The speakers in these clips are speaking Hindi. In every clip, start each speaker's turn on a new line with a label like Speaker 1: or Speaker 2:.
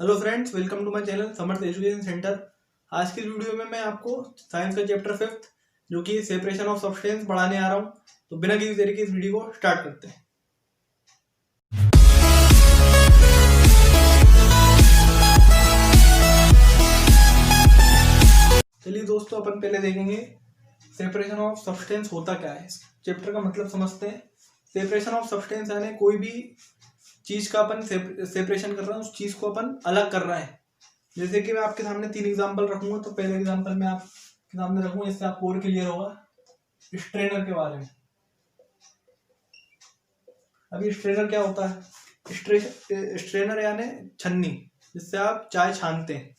Speaker 1: Hello friends, welcome to my channel Samarth education centre. आज की वीडियो में मैं आपको साइंस का चैप्टर 5 जो कि सेपरेशन ऑफ सब्सटेंस पढ़ाने आ रहा हूं। तो बिना किसी देरी के इस वीडियो को स्टार्ट करते हैं। चलिए दोस्तों, अपन पहले देखेंगे सेपरेशन ऑफ सब्सटेंस होता क्या है। चैप्टर का मतलब समझते हैं। सेपरेशन ऑफ सब्सटेंस यानी कोई भी चीज का अपन सेपरेशन कर रहे हैं, उस चीज को अपन अलग कर रहे हैं। जैसे कि मैं आपके सामने 3 एग्जांपल रखूंगा। तो पहले एग्जांपल में आपके सामने रखूंगा, इससे आपको और क्लियर होगा स्ट्रेनर के बारे में। अभी स्ट्रेनर क्या होता है? स्ट्रेनर यानी छन्नी, जिससे आप चाय छानते हैं।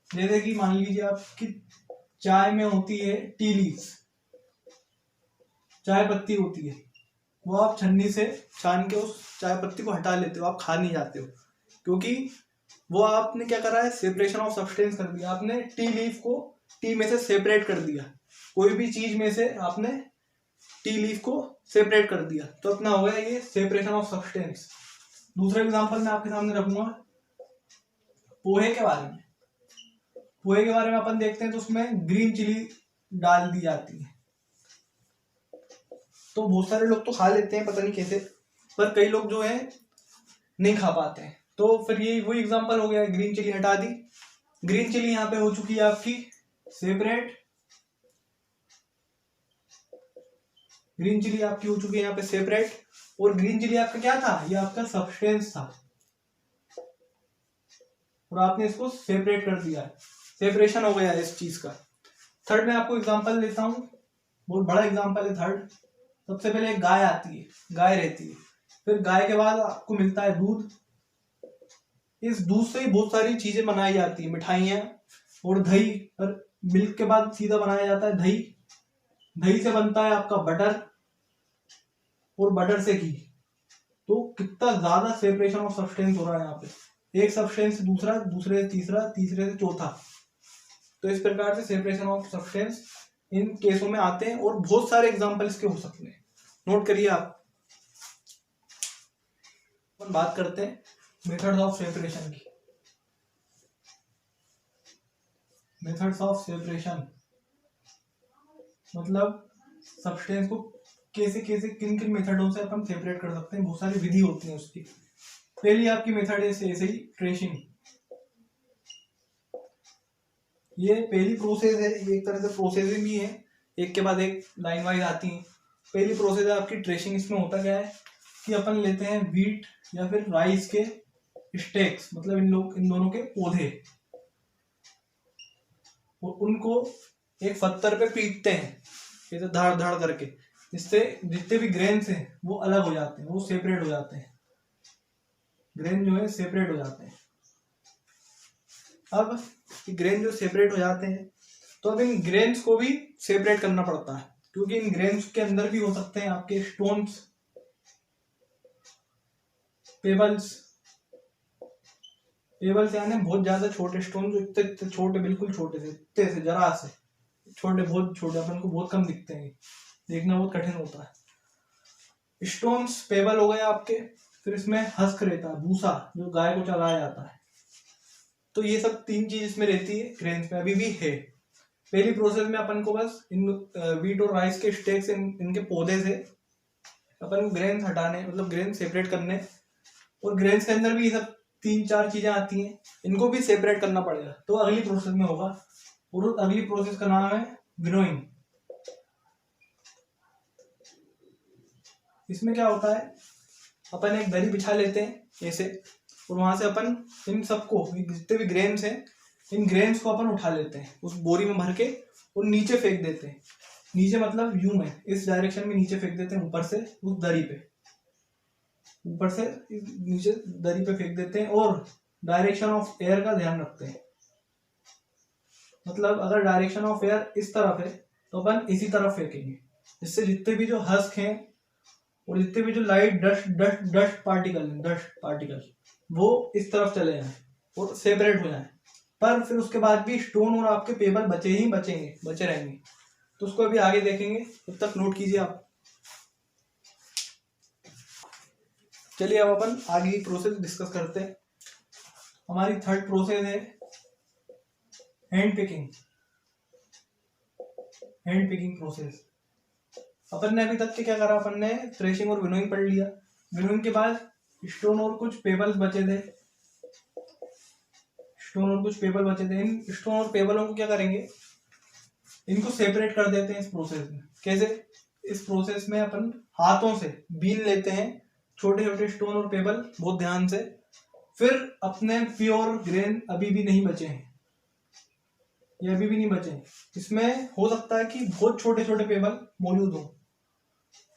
Speaker 1: जैसे कि मान लीजिए आपकी चाय में होती है टी लीव्स, चाय पत्ती होती है, वो आप छन्नी से छान के उस चाय पत्ती को हटा लेते हो। आप खा नहीं जाते हो, क्योंकि वो आपने क्या करा है, सेपरेशन ऑफ सब्सटेंस कर दिया। आपने टी लीफ को टी में से सेपरेट कर दिया। कोई भी चीज में से आपने टी लीफ को सेपरेट कर दिया, तो अपना हो गया ये सेपरेशन ऑफ सब्सटेंस। दूसरा एग्जांपल मैं आपके सामने रखूंगा पोहे के बारे में। पोहे के बारे में अपन देखते हैं तो उसमें ग्रीन चिली डाल दी जाती है। तो बहुत सारे लोग तो खा लेते हैं, पता नहीं कैसे, पर कई लोग जो है नहीं खा पाते हैं। तो फिर ये वही एग्जांपल हो गया, ग्रीन चिली हटा दी। ग्रीन चिली यहाँ पे हो चुकी है आपकी सेपरेट। ग्रीन चिली आपकी हो चुकी है यहाँ पे सेपरेट। और ग्रीन चिली आपका क्या था? ये आपका सब्सटेंस था और आपने इसको सेपरेट कर दिया। सेपरेशन हो गया इस चीज का। थर्ड में आपको एग्जांपल देता हूँ, बहुत बड़ा एग्जांपल है थर्ड। सबसे पहले एक गाय आती है, गाय रहती है। फिर गाय के बाद आपको मिलता है दूध। इस दूध से ही बहुत सारी चीजें बनाई जाती है, मिठाइयाँ और दही। और मिल्क के बाद सीधा बनाया जाता है दही। दही से बनता है आपका बटर, और बटर से घी। तो कितना ज्यादा सेपरेशन ऑफ सब्सटेंस हो रहा है यहाँ पे। एक सब्सटेंस से दूसरा, दूसरे से तीसरा, तीसरे से चौथा। तो इस प्रकार से सेपरेशन ऑफ सब्सटेंस इन केसों में आते हैं, और बहुत सारे एग्जांपल इसके हो सकते हैं। नोट करिए आप। अपन बात करते हैं मेथड्स ऑफ सेपरेशन की। मेथड्स ऑफ सेपरेशन मतलब सब्सटेंस को कैसे कैसे किन किन मेथडों से अपन सेपरेट कर सकते हैं। बहुत सारी विधि होती है उसकी। पहली आपकी मेथड है ऐसे ही ट्रेसिंग। ये पहली प्रोसेस है, ये एक तरह से प्रोसेसिंग भी है, एक के बाद एक लाइन वाइज आती है। पहली प्रोसेस है आपकी ट्रेसिंग। इसमें होता क्या है कि अपन लेते हैं व्हीट या फिर राइस के स्टेक्स, मतलब इन दोनों के पौधे, और उनको एक पत्थर पे पीटते हैं ऐसे धड़ धड़ करके, जिससे जितने भी ग्रेन्स हैं वो अलग हो जाते हैं, वो सेपरेट हो जाते हैं। ग्रेन जो है सेपरेट हो जाते हैं। अब ग्रेन जो सेपरेट हो जाते हैं, तो अब इन ग्रेन्स को भी सेपरेट करना पड़ता है, क्योंकि इन ग्रेन्स के अंदर भी हो सकते हैं आपके स्टोन्स, पेबल्स। पेबल्स यानी बहुत ज्यादा छोटे स्टोन, जो इतने छोटे, बिल्कुल छोटे से, इतने से, जरा से छोटे, बहुत छोटे, अपन को बहुत कम दिखते हैं, देखना बहुत कठिन होता है। स्टोन्स, पेबल हो गए आपके। फिर इसमें हस्क रहता है, भूसा, जो गाय को चलाया जाता है। तो ये सब 3 चीज इसमें रहती है, ग्रेन्स में अभी भी है। पहली प्रोसेस में अपन को बस इन व्हीट और राइस के स्टेक्स, इनके पौधे से अपन ग्रेन्स हटाने, मतलब ग्रेन सेपरेट करने। और ग्रेन्स के अंदर भी ये सब 3-4 चीजें आती हैं, इनको भी सेपरेट करना पड़ेगा। तो अगली प्रोसेस में होगा, और अगली प्रोसेस का नाम है विनोइंग। इसमें क्या होता है, अपन एक दरी बिछा लेते हैं ऐसे, और वहां से अपन इन सबको, जितने भी ग्रेन्स हैं, इन ग्रेन्स को अपन उठा लेते हैं उस बोरी में भर के, और नीचे फेंक देते हैं। नीचे मतलब यूं में, इस डायरेक्शन में नीचे फेंक देते हैं, ऊपर से उस दरी पे, ऊपर से नीचे दरी पे फेंक देते हैं। और डायरेक्शन ऑफ एयर का ध्यान रखते हैं। मतलब अगर डायरेक्शन ऑफ एयर इस तरफ है, तो अपन इसी तरफ फेंकेंगे, जिससे जितने भी जो हस्क हैं और जितने भी जो लाइट डस्ट पार्टिकल वो इस तरफ चले जाएं और सेपरेट हो जाएं। पर फिर उसके बाद भी स्टोन और आपके पेपर बचे रहेंगे। तो उसको अभी आगे देखेंगे, तब तक नोट कीजिए आप। चलिए अब अपन आगे की प्रोसेस डिस्कस करते हैं। हमारी थर्ड प्रोसेस है हैंड पिकिंग प्रोसेस। अपन ने अभी तक के क्या करा, अपन ने थ्रेशिंग और विनोइंग पढ़ लिया। विनोइंग के बाद स्टोन और कुछ पेबल्स बचे थे, इन स्टोन और पेबलों को क्या करेंगे, इनको सेपरेट कर देते हैं इस प्रोसेस में। कैसे? इस प्रोसेस में अपन हाथों से बीन लेते हैं छोटे छोटे स्टोन और पेबल बहुत ध्यान से। फिर अपने प्योर ग्रेन अभी भी नहीं बचे हैं, ये अभी भी नहीं बचे हैं। इसमें हो सकता है कि बहुत छोटे छोटे पेबल मौजूद हो,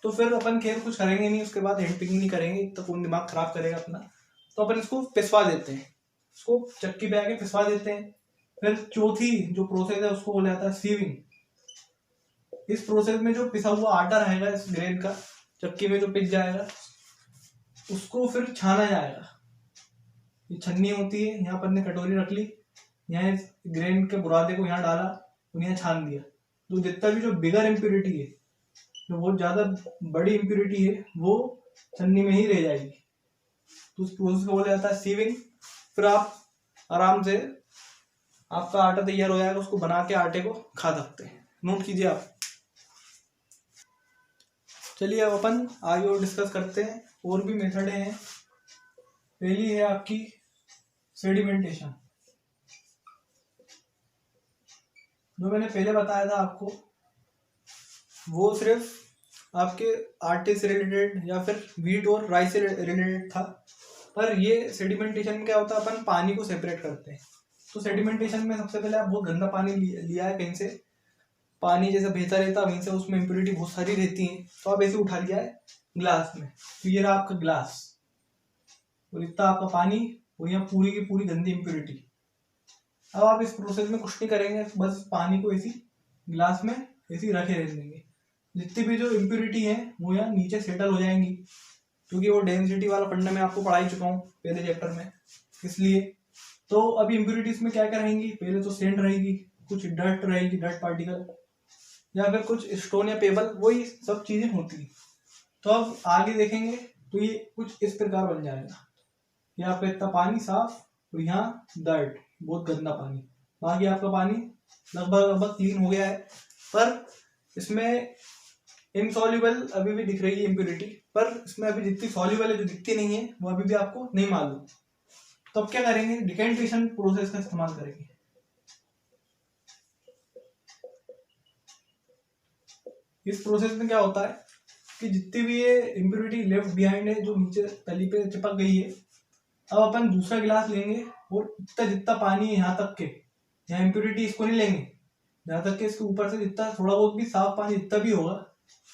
Speaker 1: तो फिर अपन खैर कुछ करेंगे नहीं, उसके बाद हैंड पिकिंग नहीं करेंगे, तो कौन दिमाग खराब करेगा अपना। तो अपन इसको पिसवा देते हैं, इसको चक्की पे आके पिसवा देते हैं। फिर चौथी जो प्रोसेस है उसको बोला जाता है सीविंग। इस प्रोसेस में जो पिसा हुआ आटा रहेगा इस ग्रेन का, चक्की में जो पिस जाएगा, उसको फिर छाना जाएगा। ये छन्नी होती है, यहाँ पर ने कटोरी रख ली, यहाँ इस ग्रेन के बुरादे को यहाँ डाला, उन्हें छान दिया। तो जितना भी जो बिगर इम्प्योरिटी है, जो बहुत ज्यादा बड़ी इम्प्योरिटी है, वो छन्नी में ही रह जाएगी। तो उस प्रोसेस को बोला जाता है सीविंग। फिर आप आराम से आपका आटा तैयार हो जाएगा, उसको बना के आटे को खा सकते हैं। नोट कीजिए आप। चलिए अब अपन आगे और डिस्कस करते हैं, और भी मेथड हैं। पहली है आपकी सेडिमेंटेशन। जो मैंने पहले बताया था आपको, वो सिर्फ आपके आटे से रिलेटेड या फिर व्हीट और राइस से रिलेटेड था। पर ये सेडिमेंटेशन में क्या होता है, अपन पानी को सेपरेट करते हैं। तो सेडिमेंटेशन में सबसे पहले आप बहुत गंदा पानी लिया है कहीं से, पानी जैसे बहता रहता है वहीं से, उसमें इम्प्योरिटी बहुत सारी रहती है, तो आप ऐसे उठा लिया है ग्लास में। तो ये रहा आपका ग्लास, और इतना आपका पानी, और यहाँ पूरी की पूरी गंदी इम्प्योरिटी। अब आप इस प्रोसेस में कुछ नहीं करेंगे, बस पानी को ऐसी ग्लास में ऐसे रखे रह देंगे। जितनी भी जो इम्प्योरिटी है वो यहाँ नीचे सेटल हो जाएंगी, क्योंकि वो डेंसिटी वाला फंडा मैं आपको पढ़ा ही चुका हूँ पहले चैप्टर में, इसलिए। तो अभी इम्प्योरिटीज में क्या क्या रहेंगी, पहले तो सैंड रहेगी, कुछ डर्ट रहेगी, डर्ट पार्टिकल, या फिर कुछ स्टोन या पेबल, वही सब चीजें होती है। तो अब आगे देखेंगे तो ये कुछ इस प्रकार बन जाएगा। यहाँ पे इतना पानी साफ, और यहाँ डर्ट, बहुत गंदा पानी। बाकी आपका पानी लगभग क्लीन हो गया है, पर इसमें इनसॉल्युबल अभी भी दिख रही है इम्प्योरिटी, पर इसमें अभी जितनी सॉल्युबल है, जो दिखती नहीं है, वो अभी भी आपको नहीं मालूम। तो अब क्या करेंगे, डिकेंटेशन प्रोसेस का इस्तेमाल करेंगे। इस प्रोसेस में क्या होता है कि जितनी भी ये इम्प्योरिटी लेफ्ट बिहाइंड है, जो नीचे तली पे चिपक गई है, अब अपन दूसरा गिलास लेंगे, और इतना जितना पानी है यहाँ तक के, यहाँ इम्प्योरिटी इसको नहीं लेंगे, जहाँ तक के इसके ऊपर से जितना थोड़ा बहुत भी साफ पानी जितना भी होगा,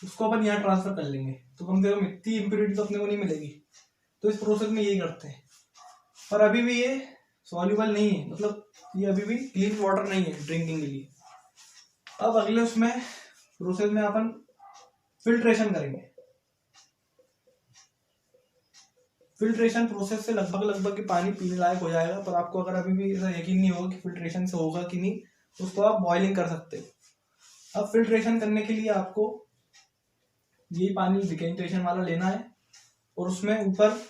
Speaker 1: उसको अपन यहाँ ट्रांसफर कर लेंगे। तो कम से कम इतनी इम्प्योरिटी तो अपने को नहीं मिलेगी। तो इस प्रोसेस में यही करते हैं, पर अभी भी ये सॉल्युबल नहीं है, मतलब ये अभी भी क्लीन वाटर नहीं है ड्रिंकिंग के लिए। अब अगले उसमें प्रोसेस में अपन फिल्ट्रेशन करेंगे। फिल्ट्रेशन प्रोसेस से लगभग पानी पीने लायक हो जाएगा, पर आपको अगर अभी भी ऐसा यकीन नहीं होगा कि फिल्ट्रेशन से होगा कि नहीं, तो उसको आप बॉइलिंग कर सकते हो। अब फिल्ट्रेशन करने के लिए आपको ये पानी डिकेंटेशन वाला लेना है, और उसमें ऊपर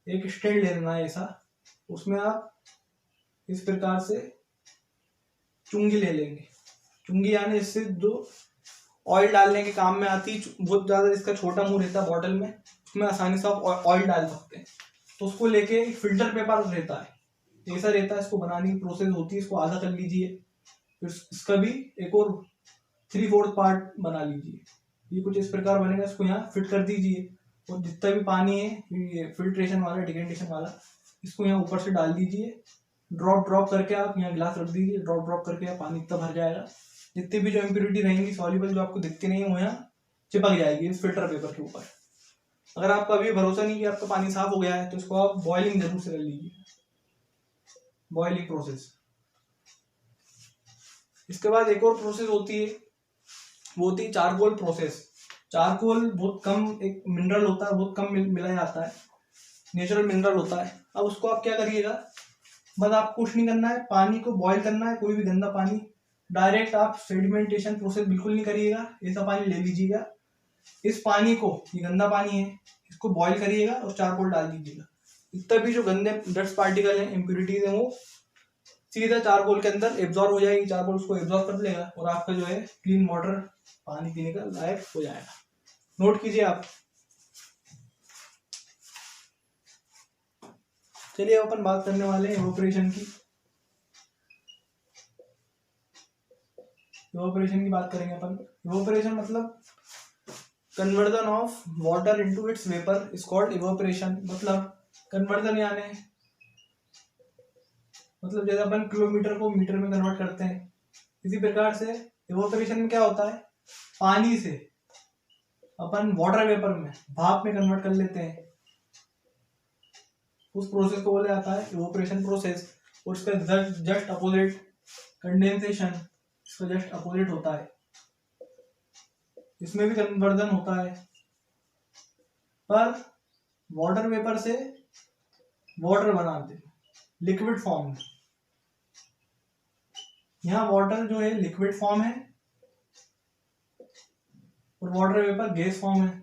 Speaker 1: एक स्टैंड ले लेना है ऐसा, उसमें आप इस प्रकार से चुंगी ले लेंगे। चुंगी यानी इससे जो ऑयल डालने के काम में आती है, बहुत ज्यादा इसका छोटा मुंह रहता है बॉटल में, उसमें आसानी से आप ऑयल डाल सकते हैं। तो उसको लेके फिल्टर पेपर रहता है, ऐसा रहता है, इसको बनाने की प्रोसेस होती है। इसको आधा कर लीजिए, फिर इसका भी एक और 3/4 पार्ट बना लीजिए। ये कुछ इस प्रकार बनेगा, इसको यहाँ फिट कर दीजिए, और जितना भी पानी है ये फिल्ट्रेशन वाला, डिकेंटेशन वाला, इसको यहाँ ऊपर से डाल दीजिए। ड्रॉप करके आप यहाँ गिलास रख दीजिए, ड्रॉप करके पानी इतना भर जाएगा। जितनी भी जो इम्प्योरिटी रहेंगी सॉल्युबल, जो आपको दिखती नहीं है, वो यहाँ चिपक जाएगी इस फिल्टर पेपर के ऊपर। अगर आपको अभी भरोसा नहीं कि आपका पानी साफ हो गया है, तो इसको आप बॉइलिंग जरूर से कर लीजिए, बॉइलिंग प्रोसेस। इसके बाद एक और प्रोसेस होती है, वो होती है चारकोल प्रोसेस। चारकोल बहुत कम एक मिनरल होता है, बहुत कम मिला जाता है, नेचुरल मिनरल होता है। अब उसको आप क्या करिएगा, बस आपको कुछ नहीं करना है, पानी को बॉईल करना है, कोई भी गंदा पानी। डायरेक्ट आप सेडिमेंटेशन प्रोसेस बिल्कुल नहीं करिएगा, ऐसा पानी ले लीजिएगा। इस पानी को, ये गंदा पानी है, इसको बॉईल करिएगा और चारकोल डाल दीजिएगा। इतना भी जो गंदे डस्ट पार्टिकल हैं, इम्प्यूरिटीज हैं, वो सीधा चारकोल के अंदर एब्जॉर्ब हो जाएगी, चारकोल उसको एब्जॉर्ब कर लेगा और आपका जो है क्लीन वाटर पानी पीने का लायक हो जाएगा। नोट कीजिए आप। चलिए अपन बात करने वाले हैं इवोपरेशन की। इवोपरेशन की बात करेंगे अपन। इवोपरेशन मतलब conversion of water into its vapour is called evaporation. मतलब कन्वर्जन यानी मतलब जैसे अपन किलोमीटर को मीटर में कन्वर्ट करते हैं, इसी प्रकार से इवोपरेशन में क्या होता है, पानी से अपन वाटर वेपर में, भाप में कन्वर्ट कर लेते हैं। उस प्रोसेस को बोला जाता है इवोपरेशन प्रोसेस। और इसका जस्ट अपोजिट कंडेंसेशन, इसका जस्ट अपोजिट होता है। इसमें भी कन्वर्जन होता है, पर वाटर वेपर से वाटर बनाते हैं लिक्विड फॉर्म में। यहाँ वाटर जो है लिक्विड फॉर्म है और वाटर वेपर गैस फॉर्म है,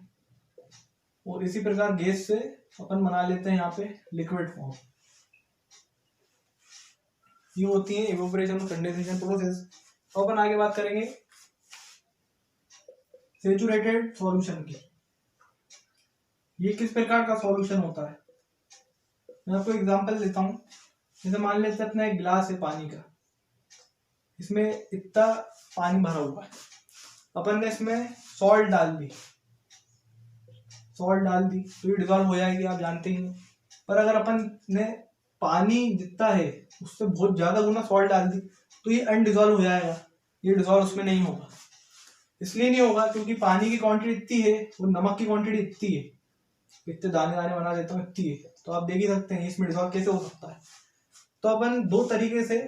Speaker 1: और इसी प्रकार गैस से अपन बना लेते हैं यहाँ पे लिक्विड फॉर्म। ये होती है इवोपरेशन और कंडेंसेशन प्रोसेस। तो अपन आगे बात करेंगे सैचुरेटेड सॉल्यूशन की। ये किस प्रकार का सॉल्यूशन होता है, मैं आपको एग्जांपल देता हूँ। जैसे मान लेते हैं अपना एक गिलास है पानी का, इसमें इतना पानी भरा हुआ है, अपन ने इसमें सॉल्ट डाल दी तो ये डिजॉल्व हो जाएगी, आप जानते ही हैं। पर अगर अपन ने पानी जितना है उससे बहुत ज्यादा गुना सॉल्ट डाल दी तो ये अनडिजॉल्व हो जाएगा, ये डिजॉल्व उसमें नहीं होगा। इसलिए नहीं होगा क्योंकि पानी की क्वांटिटी इतनी है और नमक की क्वांटिटी इतनी है, इतने दाने दाने बना देता हूँ, इतनी है। तो आप देख ही सकते हैं इसमें डिजॉल्व कैसे हो सकता है। तो अपन दो तरीके से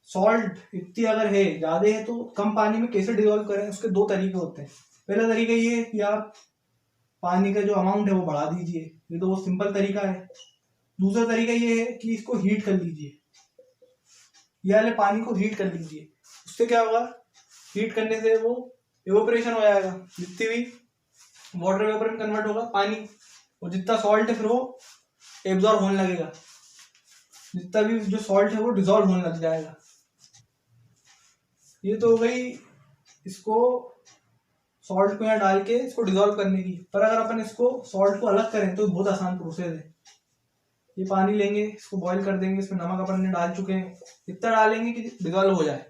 Speaker 1: सॉल्ट इतनी अगर है, ज्यादा है, तो कम पानी में कैसे डिजॉल्व करें, उसके दो तरीके होते हैं। पहला तरीका ये है कि आप पानी का जो अमाउंट है वो बढ़ा दीजिए, ये तो वो सिंपल तरीका है। दूसरा तरीका ये है कि इसको हीट कर लीजिए, ये वाले पानी को हीट कर लीजिए। उससे क्या होगा, हीट करने से वो इवोपरेशन हो जाएगा, जितनी भी वाटर वेपर में कन्वर्ट होगा पानी, और जितना सॉल्ट है फिर वो एब्जॉर्ब होने लगेगा, जितना भी जो सॉल्ट है वो डिजॉल्व होने लग जाएगा। ये तो हो गई इसको सॉल्ट को यहाँ डाल के इसको डिजॉल्व करने की। पर अगर अपन इसको सॉल्ट को अलग करें तो बहुत आसान प्रोसेस है। ये पानी लेंगे, इसको बॉईल कर देंगे, इसमें नमक अपन ने डाल चुके हैं, इतना डालेंगे कि डिजॉल्व हो जाए,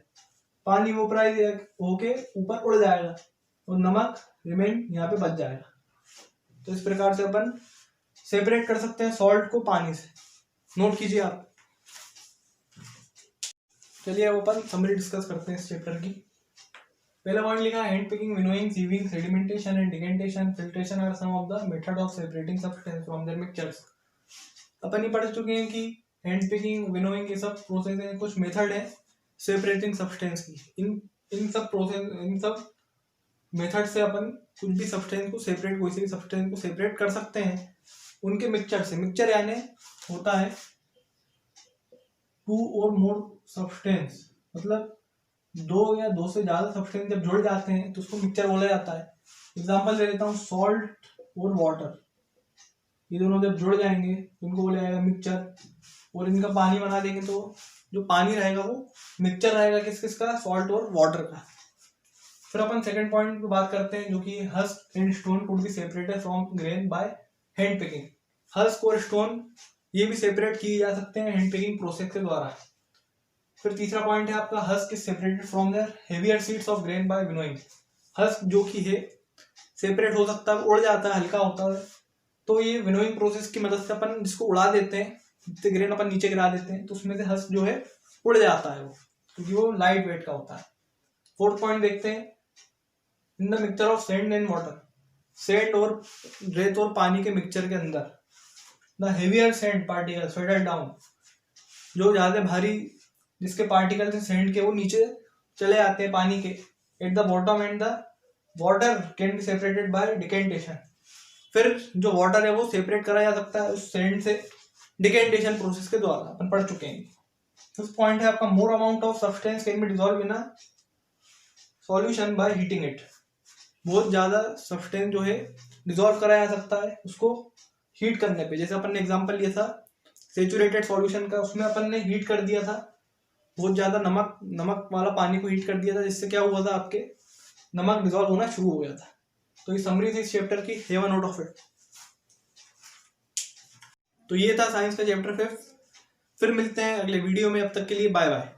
Speaker 1: पानी वेपोराइज होके ऊपर उड़ जाएगा और नमक रिमेन यहाँ पे बच जाएगा। तो इस प्रकार से अपन सेपरेट कर सकते हैं सॉल्ट को पानी से। नोट कीजिए आप। चलिए अब अपन समरी डिस्कस करते हैं इस चैप्टर की। पहला पॉइंट लिखा hand picking, winnowing, sieving, sedimentation and decantation, filtration are some of the method of separating substance from their mixtures. अपन ही पढ़ चुके हैं कि हैंड पिकिंग, विनोइंग ये सब प्रोसेस है, कुछ मेथड है सेपरेटिंग सब्सटेंस की। इन सब प्रोसेस, इन सब मेथड से अपन कुछ भी सब्सटेंस को सेपरेट, कोई से भी सब्सटेंस को सेपरेट कर सकते हैं उनके मिक्सचर से। मिक्सचर यानी होता है टू और मोर सब्सटेंस, मतलब दो या दो से ज्यादा सब्सटेंस जब जुड़ जाते हैं तो उसको मिक्सचर बोला जाता है। एग्जांपल ले लेता हूँ, सॉल्ट और वाटर, ये दोनों जब जुड़ जाएंगे तो इनको बोला जाएगा मिक्सचर। और इनका पानी बना देंगे तो जो पानी रहेगा वो मिक्सचर रहेगा, किस किस का, सॉल्ट और वाटर का। फिर अपन सेकंड पॉइंट पे बात करते हैं, जो कि husk and stone could be separated from grain by hand picking. Husk और स्टोन ये भी सेपरेट किए जा सकते हैं हैंड पिकिंग प्रोसेस के द्वारा। फिर तीसरा पॉइंट है आपका, husk is separated from their heavier seeds of grain by winnowing. Husk जो कि है सेपरेट हो सकता है, उड़ जाता है, हल्का होता है, तो ये विनोइंग प्रोसेस की मदद से अपन जिसको उड़ा देते हैं, जितने ग्रेन अपन नीचे गिरा देते हैं तो उसमें से हस्क जो है उड़ जाता है वो, क्योंकि वो लाइट वेट का होता है। फोर्थ पॉइंट देखते हैं, in the mixture of sand and water, sand और रेत और पानी के मिक्सचर के अंदर the heavier sand particle settle down, जो ज्यादा भारी जिसके पार्टिकल थे सैंड के वो नीचे चले आते हैं पानी के, at the bottom and the water can be separated by decantation. फिर जो वाटर है वो सेपरेट करा जा सकता है उस सैंड से डिकेंटेशन प्रोसेस के द्वारा, अपन पढ़ चुके हैं। फिफ्थ पॉइंट है आपका, more amount of substance can be dissolve in a solution by heating it. बहुत ज्यादा सब्सटेंस जो है डिसॉल्व करा जा सकता है उसको हीट करने पे, जैसे अपन ने एग्जांपल लिया था सेचुरेटेड सॉल्यूशन का, उसमें अपन ने हीट कर दिया था बहुत ज्यादा, नमक वाला पानी को हीट कर दिया था, जिससे क्या हुआ था, आपके नमक डिजॉल्व होना शुरू हो गया था। तो ये समरी थी इस चैप्टर की, have a note of it. तो ये था साइंस का चैप्टर 5। फिर मिलते हैं अगले वीडियो में, अब तक के लिए बाय बाय।